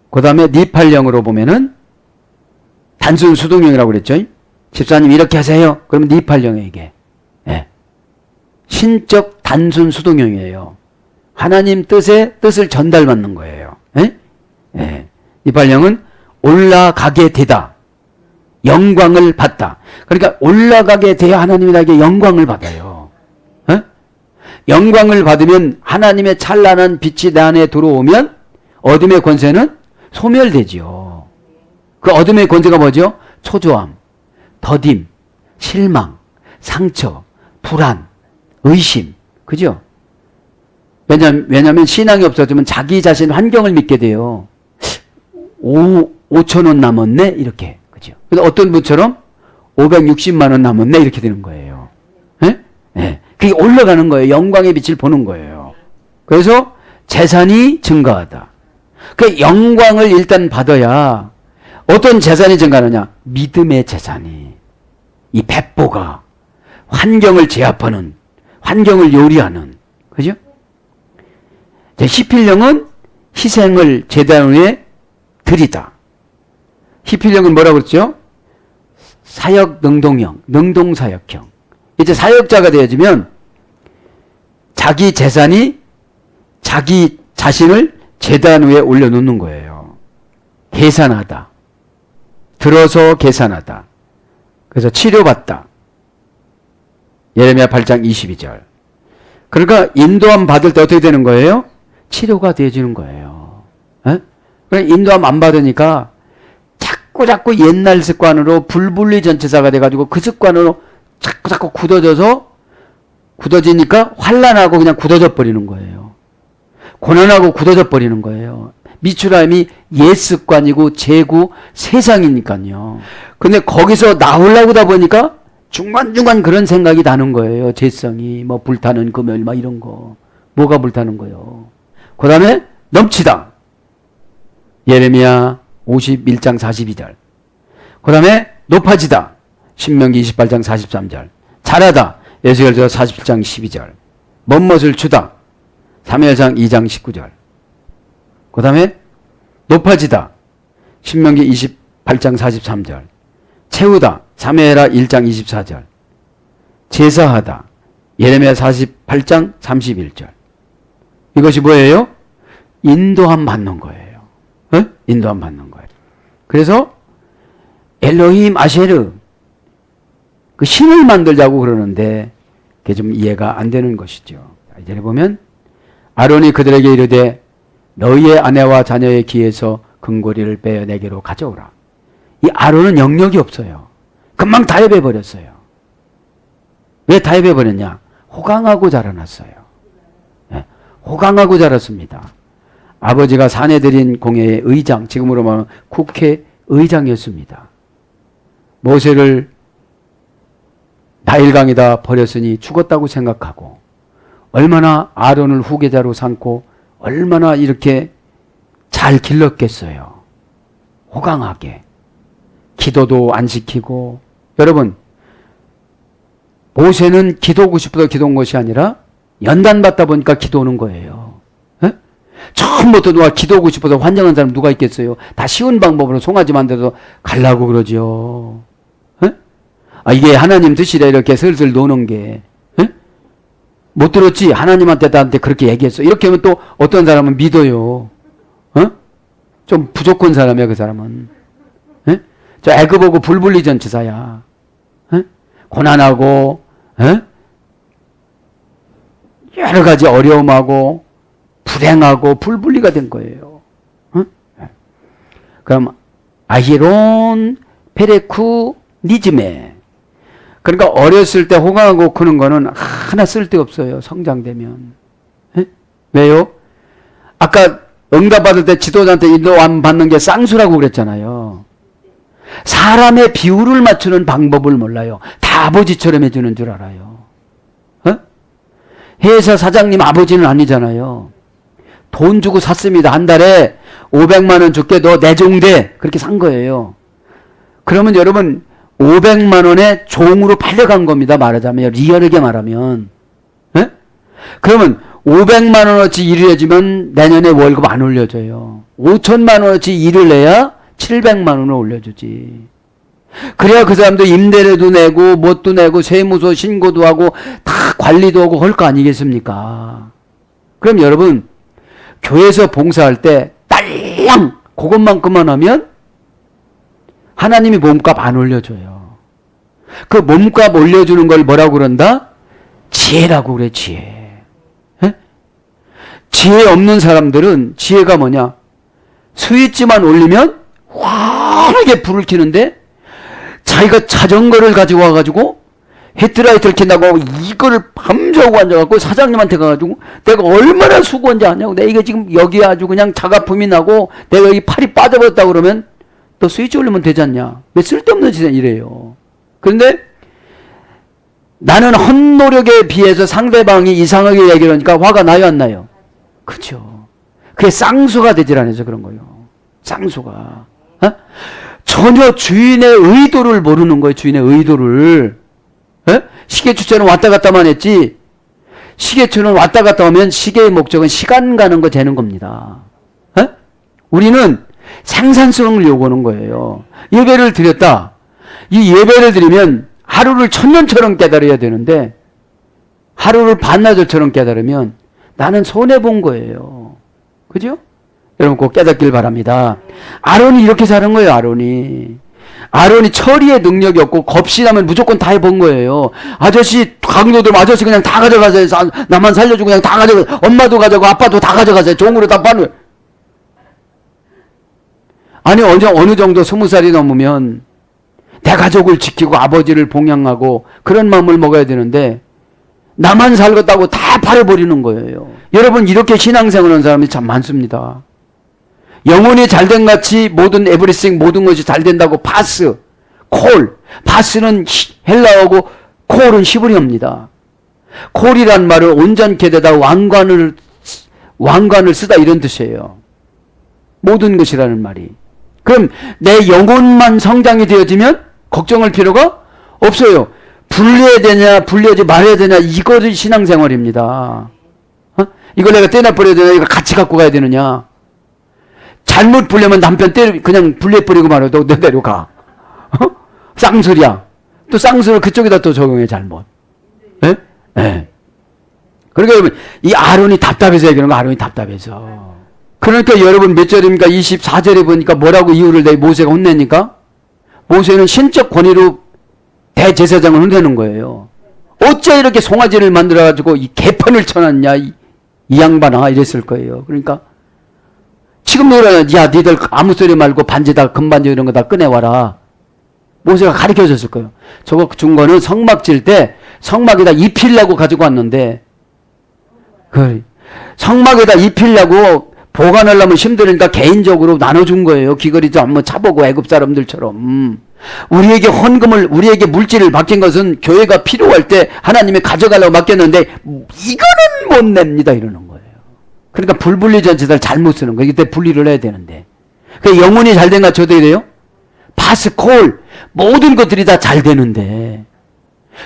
그 다음에 니팔령으로 보면은 단순 수동형이라고 그랬죠. 집사님 이렇게 하세요. 그러면 니팔령이에요 이게. 네. 신적 단순 수동형이에요. 하나님 뜻을 전달받는 거예요. 네? 네. 니팔령은 올라가게 되다. 영광을 받다. 그러니까 올라가게 되어 하나님이 나에게 영광을 받아요. 에? 영광을 받으면 하나님의 찬란한 빛이 내 안에 들어오면 어둠의 권세는 소멸되지요. 그 어둠의 권세가 뭐죠? 초조함, 더딤, 실망, 상처, 불안, 의심. 그죠? 왜냐하면 신앙이 없어지면 자기 자신 환경을 믿게 돼요. 5,000원 남았네? 이렇게. 그죠? 근데 어떤 분처럼 560만원 남았네? 이렇게 되는 거예요. 예? 예. 그게 올라가는 거예요. 영광의 빛을 보는 거예요. 그래서 재산이 증가하다. 그 영광을 일단 받아야 어떤 재산이 증가하느냐? 믿음의 재산이. 이 백보가 환경을 제압하는, 환경을 요리하는, 그죠? 히필령은 희생을 제단 위에 드리다. 히필령은 뭐라고 그랬죠? 사역 능동형, 능동사역형. 이제 사역자가 되어지면 자기 재산이 자기 자신을 제단 위에 올려놓는 거예요. 계산하다. 들어서 계산하다. 그래서 치료받다. 예레미야 8장 22절. 그러니까 인도함 받을 때 어떻게 되는 거예요? 치료가 되어지는 거예요. 그러니까 인도함 안 받으니까 자꾸 옛날 습관으로 불분리 전치사가 돼가지고 그 습관으로 자꾸 굳어지니까 환란하고 그냥 굳어져 버리는 거예요. 고난하고 굳어져 버리는 거예요. 미추라임이 옛 습관이고 재구 세상이니까요. 근데 거기서 나오려고 하다 보니까 중간중간 그런 생각이 나는 거예요. 재성이 뭐 불타는 금요일 막 이런 거. 뭐가 불타는 거예요. 그 다음에 넘치다. 예레미야 51장 42절. 그 다음에 높아지다. 신명기 28장 43절. 잘하다. 에스겔서 47장 12절. 멋멋을 주다. 사무엘상 2장 19절. 그 다음에 높아지다. 신명기 28장 43절. 채우다. 사무엘하 1장 24절. 제사하다. 예레미야 48장 31절. 이것이 뭐예요? 인도함 받는 거예요. 인도함 받는 거예요. 그래서 엘로힘 아셰르 그 신을 만들자고 그러는데 그게 좀 이해가 안 되는 것이죠. 이제 보면 아론이 그들에게 이르되 너희의 아내와 자녀의 귀에서 금고리를 빼어 내게로 가져오라. 이 아론은 영역이 없어요. 금방 다협해 버렸어요. 왜 다협해 버렸냐? 호강하고 자라났어요. 호강하고 자랐습니다. 아버지가 사내들인 공회의 의장, 지금으로 말하면 국회의장이었습니다. 모세를 나일강에다 버렸으니 죽었다고 생각하고 얼마나 아론을 후계자로 삼고 얼마나 이렇게 잘 길렀겠어요. 호강하게. 기도도 안 시키고. 여러분, 모세는 기도하고 싶어서 기도한 것이 아니라 연단받다 보니까 기도하는 거예요. 처음부터 누가 기도하고 싶어서 환장한 사람 누가 있겠어요? 다 쉬운 방법으로 송아지 만들어서 가려고 그러죠. 이게 하나님 뜻이래 이렇게 슬슬 노는 게. 못 들었지? 하나님한테 나한테 그렇게 얘기했어. 이렇게 하면 또 어떤 사람은 믿어요. 좀 부족한 사람이야 그 사람은. 저 애굽하고 불분리 전치사야. 고난하고 여러 가지 어려움하고 불행하고 불분리가 된 거예요. 그럼 아히론 페레쿠 니즈메. 그러니까 어렸을 때 호강하고 크는 거는 하나 쓸데없어요. 성장되면. 왜요? 아까 응답받을 때 지도자한테 인도 안 받는 게 쌍수라고 그랬잖아요. 사람의 비율을 맞추는 방법을 몰라요. 다 아버지처럼 해주는 줄 알아요. 회사 사장님 아버지는 아니잖아요. 돈 주고 샀습니다. 한 달에 500만 원 줄게 너 내종돼. 그렇게 산 거예요. 그러면 여러분 500만 원의 종으로 팔려간 겁니다. 말하자면 리얼하게 말하면. 그러면 500만 원어치 일을 해주면 내년에 월급 안 올려줘요. 5천만 원어치 일을 내야 700만 원을 올려주지. 그래야 그 사람도 임대료도 내고 뭣도 내고 세무서 신고도 하고 다 관리도 하고 할 거 아니겠습니까? 그럼 여러분 교회에서 봉사할 때 딸랑 그것만큼만 하면 하나님이 몸값 안 올려줘요. 그 몸값 올려주는 걸 뭐라고 그런다? 지혜라고 그래. 지혜. 지혜 없는 사람들은 지혜가 뭐냐? 스위치만 올리면 환하게 불을 켜는데 자기가 자전거를 가지고 와가지고 헤드라이트를 켠다고 이거를 밤새고 앉아갖고 사장님한테 가가지고 내가 얼마나 수고한지 아냐고. 내가 이게 지금 여기 아주 그냥 자가품이 나고 내가 여기 팔이 빠져버렸다 그러면 너 스위치 올리면 되지 않냐. 왜 쓸데없는 짓을 이래요. 그런데 나는 헛노력에 비해서 상대방이 이상하게 얘기를 하니까 화가 나요 안 나요? 그죠. 그게 쌍수가 되질 않아서 그런 거예요. 쌍수가. 전혀 주인의 의도를 모르는 거예요. 주인의 의도를. 시계추처럼 왔다 갔다만 했지 시계추는 왔다 갔다 하면 시계의 목적은 시간 가는 거 재는 겁니다. 에? 우리는 생산성을 요구하는 거예요. 예배를 드렸다. 이 예배를 드리면 하루를 천년처럼 깨달아야 되는데 하루를 반나절처럼 깨달으면 나는 손해본 거예요. 그죠? 여러분 꼭 깨닫길 바랍니다. 아론이 이렇게 사는 거예요. 아론이 처리의 능력이 없고 겁시나면 무조건 다 해본 거예요. 아저씨 강도들 아저씨 그냥 다 가져가세요. 나만 살려주고 그냥 다 가져가세요. 엄마도 가져가고 아빠도 다 가져가세요. 종으로 다 빠는. 아니 어느 정도 20살이 넘으면 내 가족을 지키고 아버지를 봉양하고 그런 마음을 먹어야 되는데 나만 살겠다고 다 팔아버리는 거예요. 여러분 이렇게 신앙생활하는 사람이 참 많습니다. 영혼이 잘된 같이 모든 에브리싱 모든 것이 잘 된다고 파스, 콜. 파스는 헬라어고 콜은 히브리어입니다. 콜이란 말을 온전케 되다 왕관을 쓰다 이런 뜻이에요. 모든 것이라는 말이. 그럼 내 영혼만 성장이 되어지면 걱정할 필요가 없어요. 분리해야 되냐 분리하지 말아야 되냐 이것이 신앙생활입니다. 이걸 내가 떼나 버려야 되냐 이걸 같이 갖고 가야 되느냐. 잘못 불려면 남편 그냥 불려버리고 말아도 너 데려가. 쌍술이야. 또 쌍술을 그쪽에다 또 적용해 잘못. 예? 예. 그러니까 여러분 이 아론이 답답해서 얘기하는 거 아론이 답답해서. 그러니까 여러분 몇 절입니까? 24절에 보니까 뭐라고 이유를 내 모세가 혼내니까? 모세는 신적 권위로 대제사장을 혼내는 거예요. 어째 이렇게 송아지를 만들어가지고 이 개판을 쳐놨냐 이 양반아 이랬을 거예요. 그러니까 지금 너는 야 니들 아무 소리 말고 반지다 금반지 이런 거 다 꺼내와라. 모세가 가르쳐줬을 거예요. 저거 준 거는 성막 질 때 성막에다 입히려고 가지고 왔는데 성막에다 입히려고 보관하려면 힘드니까 개인적으로 나눠준 거예요. 귀걸이 좀 한번 차보고 애굽 사람들처럼. 우리에게 헌금을 우리에게 물질을 맡긴 것은 교회가 필요할 때 하나님이 가져가려고 맡겼는데 이거는 못 냅니다 이러는 거예요. 그러니까 불분리전 제사를 잘못 쓰는 거예요. 이때 분리를 해야 되는데. 그 영혼이 잘된 가 저도 이래요. 파스콜 모든 것들이 다 잘 되는데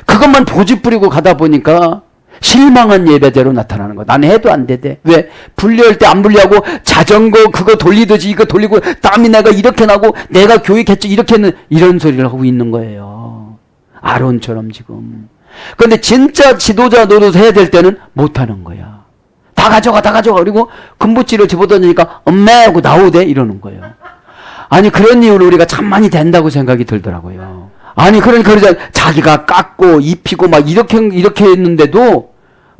그것만 고집 부리고 가다 보니까 실망한 예배대로 나타나는 거. 나는 해도 안 되대. 왜? 분리할 때 안 분리하고 자전거 그거 돌리듯이 이거 돌리고 땀이 내가 이렇게 나고 내가 교육했지 이렇게 했는 이런 소리를 하고 있는 거예요. 아론처럼 지금. 그런데 진짜 지도자 노릇 해야 될 때는 못하는 거야. 다 가져가 그리고 금붙지를 집어던지니까 엄매 하고 나오대 이러는 거예요. 아니 그런 이유로 우리가 참 많이 된다고 생각이 들더라고요. 아니 그러니까 자기가 깎고 입히고 막 이렇게 했는데도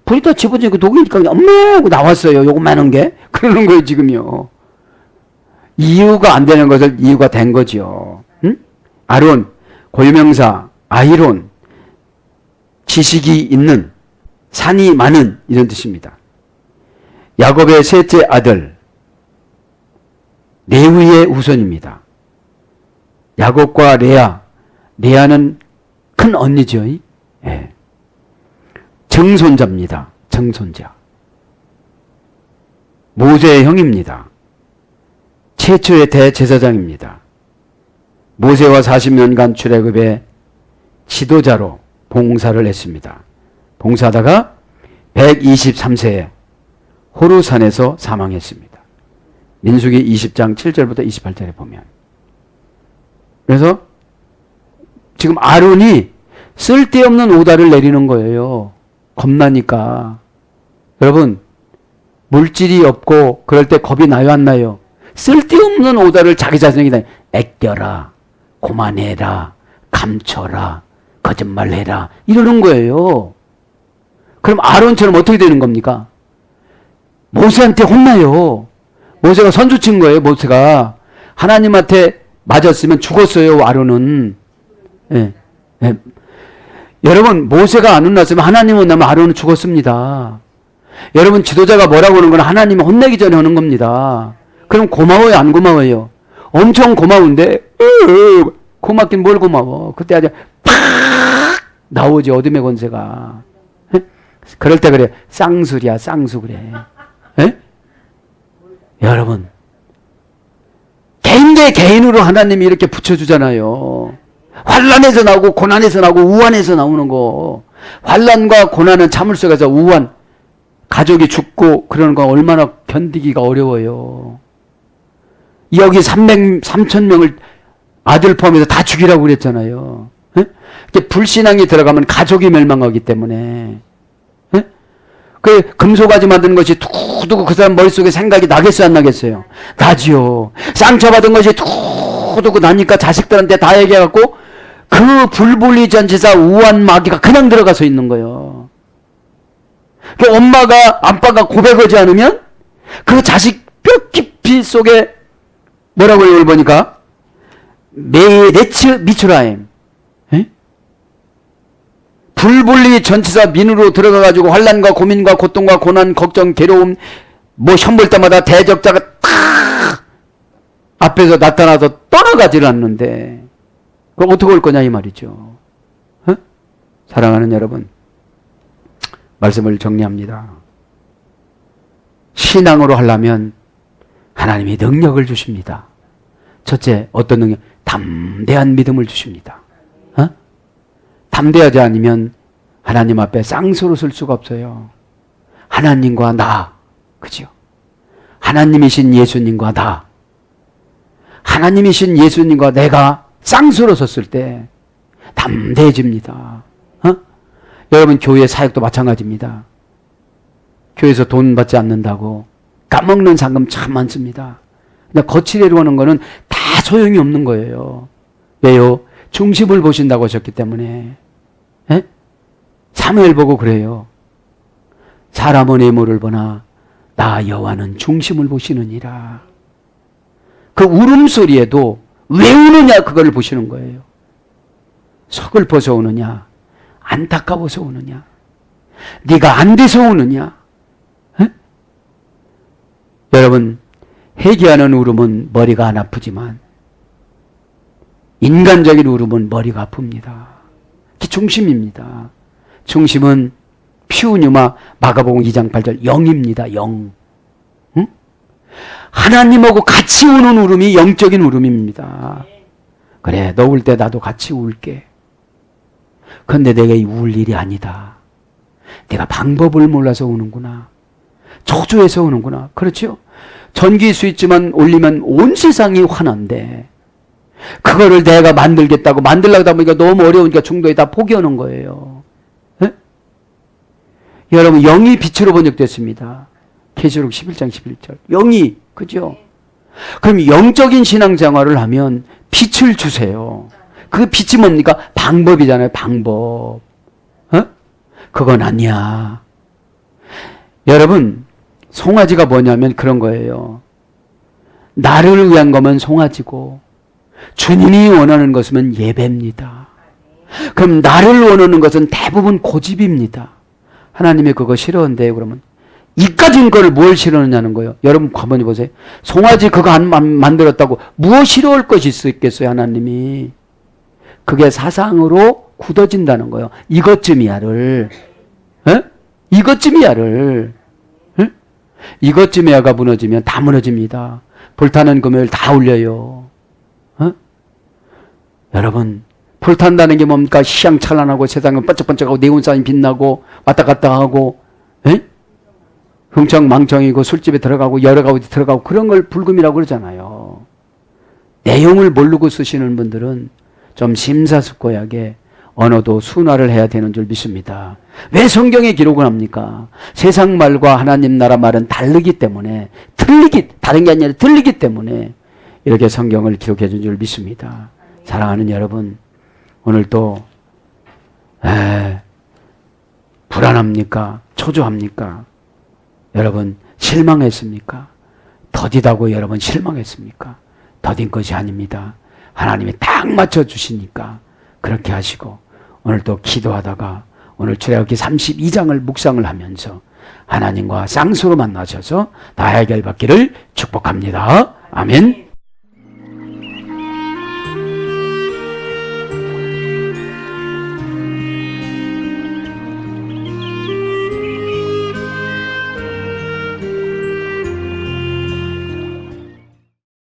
불이 집어지고 녹이니까 엄매 하고 나왔어요. 요것만한 게 그러는 거예요 지금요. 이유가 안 되는 것을 이유가 된 거죠. 응? 아론 고유명사 아이론 지식이 있는 산이 많은 이런 뜻입니다. 야곱의 셋째 아들 레위의 후손입니다. 야곱과 레아는 큰 언니죠. 예. 정손자입니다. 정손자. 모세의 형입니다. 최초의 대제사장입니다. 모세와 40년간 출애굽의 지도자로 봉사를 했습니다. 봉사하다가 123세에 호르산에서 사망했습니다. 민수기 20장 7절부터 28절에 보면. 그래서 지금 아론이 쓸데없는 오다를 내리는 거예요. 겁나니까. 여러분 물질이 없고 그럴 때 겁이 나요 안 나요? 쓸데없는 오다를 자기 자신에게 아껴라, 고만해라, 감춰라, 거짓말해라 이러는 거예요. 그럼 아론처럼 어떻게 되는 겁니까? 모세한테 혼나요. 모세가 선수 친 거예요. 모세가 하나님한테 맞았으면 죽었어요. 아론은. 예. 예. 여러분 모세가 안 혼났으면 하나님은 혼나면 아론은 죽었습니다. 여러분 지도자가 뭐라고 하는 건 하나님이 혼내기 전에 하는 겁니다. 그럼 고마워요 안 고마워요? 엄청 고마운데 고맙긴 뭘 고마워. 그때 아주 팍 나오지 어둠의 권세가. 예? 그럴 때 그래 쌍술이야 쌍수 그래. 예? 여러분 개인 대 개인으로 하나님이 이렇게 붙여주잖아요. 환난에서 나오고 고난에서 나오고 우환에서 나오는 거. 환난과 고난은 참을 속에서 우환 가족이 죽고 그러는 거 얼마나 견디기가 어려워요. 여기 3,000명을 아들 포함해서 다 죽이라고 그랬잖아요. 불신앙이 들어가면 가족이 멸망하기 때문에. 그 금속아지 만드는 것이 두고두고 그 사람 머릿속에 생각이 나겠어요, 안 나겠어요? 나지요. 상처받은 것이 두고두고 나니까 자식들한테 다 얘기해갖고 그 불분리 전치사 우한 마귀가 그냥 들어가서 있는 거예요. 그 엄마가 아빠가 고백하지 않으면 그 자식 뼈 깊이 속에 뭐라고 이걸 보니까 메레츠 미추라임, 불분리 전치사 민으로 들어가가지고 환난과 고민과 고통과 고난 걱정 괴로움 뭐 현볼 때마다 대적자가 탁 앞에서 나타나서 떠나가지를 않는데 그럼 어떻게 올 거냐 이 말이죠. 사랑하는 여러분, 말씀을 정리합니다. 신앙으로 하려면 하나님이 능력을 주십니다. 첫째, 어떤 능력? 담대한 믿음을 주십니다. 담대하지 않으면 하나님 앞에 쌍수로 설 수가 없어요. 하나님과 나, 그죠? 하나님이신 예수님과 나, 하나님이신 예수님과 내가 쌍수로 섰을 때 담대해집니다. 여러분, 교회 사역도 마찬가지입니다. 교회에서 돈 받지 않는다고 까먹는 상금 참 많습니다. 근데 거칠애로 하는 거는 다 소용이 없는 거예요. 왜요? 중심을 보신다고 하셨기 때문에. 사무엘 보고 그래요. 사람은 외모를 보나 나 여호와는 중심을 보시느니라. 그 울음소리에도 왜 우느냐 그걸 보시는 거예요. 서글퍼서 우느냐, 안타까워서 우느냐, 네가 안 돼서 우느냐. 여러분, 회개하는 울음은 머리가 안 아프지만 인간적인 울음은 머리가 아픕니다. 그게 중심입니다. 중심은 피우뉴마 마가복음 2장 8절 영입니다. 영. 하나님하고 같이 우는 울음이 영적인 울음입니다. 그래, 너 울 때 나도 같이 울게. 그런데 내가 울 일이 아니다. 내가 방법을 몰라서 우는구나. 초조해서 우는구나. 그렇죠? 전기 스위치만 올리면 온 세상이 화난데 그거를 내가 만들겠다고 만들려고 하다 보니까 너무 어려우니까 중도에 다 포기하는 거예요. 에? 여러분, 영이 빛으로 번역됐습니다. 계시록 11장 11절. 영이, 그죠? 그럼 영적인 신앙생활을 하면 빛을 주세요. 그 빛이 뭡니까? 방법이잖아요. 방법. 그건 아니야. 여러분, 송아지가 뭐냐면 그런 거예요. 나를 위한 거면 송아지고 주님이 원하는 것은 예배입니다. 그럼 나를 원하는 것은 대부분 고집입니다. 하나님이 그거 싫어한대요. 그러면 이까진 걸 뭘 싫어하느냐는 거예요. 여러분 가만히 보세요. 송아지 그거 안 만들었다고 무엇 싫어할 것이 있겠어요, 하나님이. 그게 사상으로 굳어진다는 거예요. 이것쯤이야를. 이것쯤이야를. 이것쯤이야가 무너지면 다 무너집니다. 불타는 금요일 다 울려요. 여러분, 불탄다는 게 뭡니까? 희양찬란하고 세상은 번쩍번쩍하고 네온사인 빛나고 왔다 갔다 하고 흥청망청이고 술집에 들어가고 여러 가지 들어가고 그런 걸 불금이라고 그러잖아요. 내용을 모르고 쓰시는 분들은 좀 심사숙고하게 언어도 순화를 해야 되는 줄 믿습니다. 왜 성경에 기록을 합니까? 세상 말과 하나님 나라 말은 다르기 때문에 다른 게 아니라 틀리기 때문에 이렇게 성경을 기록해 준 줄 믿습니다. 사랑하는 여러분, 오늘도 불안합니까? 초조합니까? 여러분 실망했습니까? 더디다고 여러분 실망했습니까? 더딘 것이 아닙니다. 하나님이 딱 맞춰주시니까 그렇게 하시고 오늘 또 기도하다가 오늘 출애굽기 32장을 묵상을 하면서 하나님과 쌍수로 만나셔서 다 해결받기를 축복합니다. 아멘.